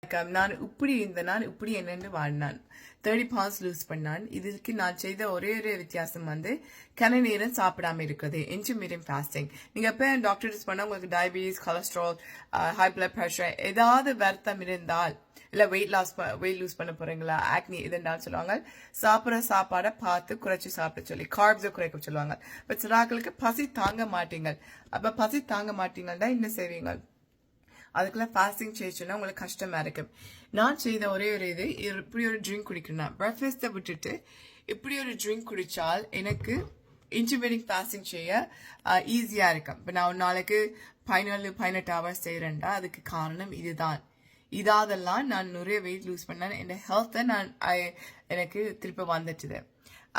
நான் இப்படி என்னென்று வாழ்னான் 30 pounds லூஸ் பண்ணான். இதுக்கு நான் செய்த ஒரே வித்தியாசம் வந்து கன நேரம் சாப்பிடாம இருக்கிறது, intermittent fasting. நீங்க எப்ப டாக்டர் பண்ணா உங்களுக்கு diabetes, cholesterol, high blood pressure ஏதாவது வருத்தம் இருந்தால் இல்ல வெயிட் லூஸ் பண்ண போறீங்களா, ஆக்னி இதுன்னு சொல்லுவாங்க, சாப்பிட்ற சாப்பாடை பார்த்து குறைச்சி சாப்பிட சொல்லி கார்ப்ஸை குறைக்க சொல்லுவாங்க. பட் சிலாக்களுக்கு பசி தாங்க மாட்டீங்க. அப்ப பசி தாங்க மாட்டீங்கன்னா என்ன செய்வீங்க? அதுக்கெல்லாம் ஃபாஸ்டிங் செய்யச்சுன்னா உங்களுக்கு கஷ்டமா இருக்கு. நான் செய்த ஒரே இது இப்படி ஒரு ட்ரிங்க் குடிக்கணும். பிரேக்ஃபாஸ்ட்டை விட்டுட்டு இப்படி ஒரு ட்ரிங்க் குடிச்சால் எனக்கு இன்டர்மீடியட் ஃபாஸ்டிங் செய்ய ஈஸியா இருக்கும். இப்போ நான் ஒரு நாளைக்கு 17-18 ஹவர்ஸ் செய்யறேன்டா, அதுக்கு காரணம் இதுதான். இதாதெல்லாம் நான் நிறைய வெயிட் லூஸ் பண்ணேன், என் ஹெல்த்தை எனக்கு திருப்பி வந்துட்டுது.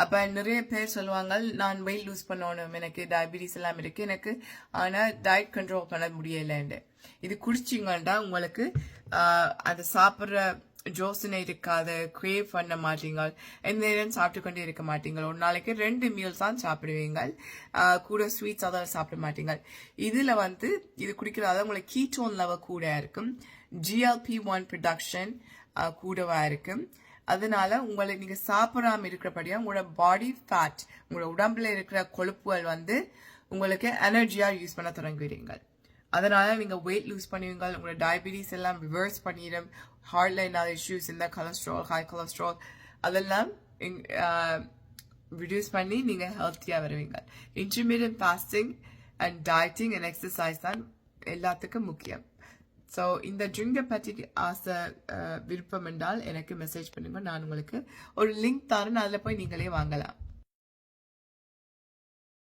அப்ப நிறைய பேர் சொல்லுவாங்க நான் வெயிட் லூஸ் பண்ணணும், எனக்கு டயபிட்டிஸ் எல்லாம் இருக்கு எனக்கு, ஆனா டயட் கண்ட்ரோல் பண்ண முடியலன்னு. இது குடிச்சிங்கன்னா உங்களுக்கு அந்த சாப்பிட்ற ஜோசனை இருக்காது, கிரேவ் பண்ண மாட்டீங்க, எந்த நேரம் சாப்பிட்டு கொண்டே இருக்க மாட்டீங்க. ஒரு நாளைக்கு 2 மீல்ஸ் தான் சாப்பிடுவீங்க, கூட ஸ்வீட்ஸ் அதாவது சாப்பிட மாட்டீங்க. இதுல வந்து இது குடிக்கிறதால உங்களுக்கு கீட்டோன் லெவல் கூட இருக்கும், GLP-1 ப்ரொடக்ஷன் கூடவா இருக்கும். அதனால உங்களை நீங்க சாப்பிடாம இருக்கிறபடியா உங்களோட பாடி ஃபேட், உங்களோட உடம்புல இருக்கிற கொழுப்புகள் வந்து உங்களுக்கு எனர்ஜியா யூஸ் பண்ண தொடங்குவீங்க. அதனால நீங்க வெயிட் லூஸ் பண்ணுவீங்க, உங்களோட டயபிட்டிஸ் எல்லாம் ரிவர்ஸ் பண்ணிடும், ஹார்ட்ல இல்லாத இஷ்யூஸ் இந்த கொலஸ்ட்ரால், ஹை கொலஸ்ட்ரால் அதெல்லாம் ரிடியூஸ் பண்ணி நீங்க ஹெல்த்தியா வருவீங்க. Intermediate fasting and dieting and exercise தான் எல்லாத்துக்கும் முக்கியம். ஸோ இந்த ட்ரிங்கை பற்றி ஆசை விருப்பம் என்றால் எனக்கு மெசேஜ் பண்ணுங்க, நான் உங்களுக்கு ஒரு லிங்க் தரேன், அதில் போய் நீங்களே வாங்கலாம்.